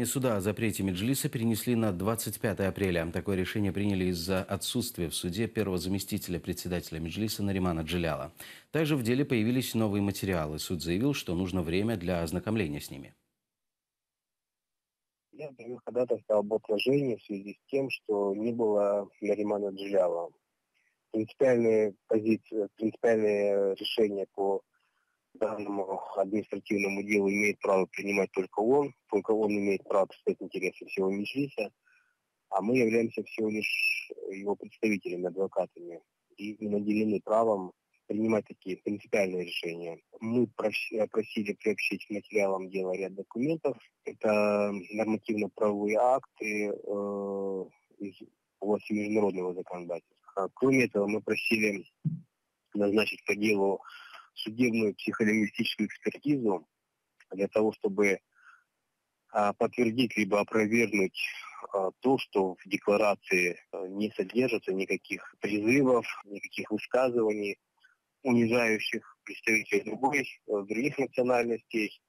Суда о запрете Меджлиса перенесли на 25 апреля. Такое решение приняли из-за отсутствия в суде первого заместителя председателя Меджлиса Наримана Джиляла. Также в деле появились новые материалы. Суд заявил, что нужно время для ознакомления с ними. Я даю ходатайство об отложении в связи с тем, что не было Наримана Джиляла. Принципиальные позиции, принципиальные решения по данному административному делу имеет право принимать только он имеет право представить интересы всего Меджлиса, а мы являемся всего лишь его представителями, адвокатами, и не наделены правом принимать такие принципиальные решения. Мы просили приобщить к материалам дела ряд документов. Это нормативно-правовые акты из области международного законодательства. Кроме этого, мы просили назначить по делу судебную психолингвистическую экспертизу для того, чтобы подтвердить либо опровергнуть то, что в декларации не содержится никаких призывов, никаких высказываний, унижающих представителей других национальностей,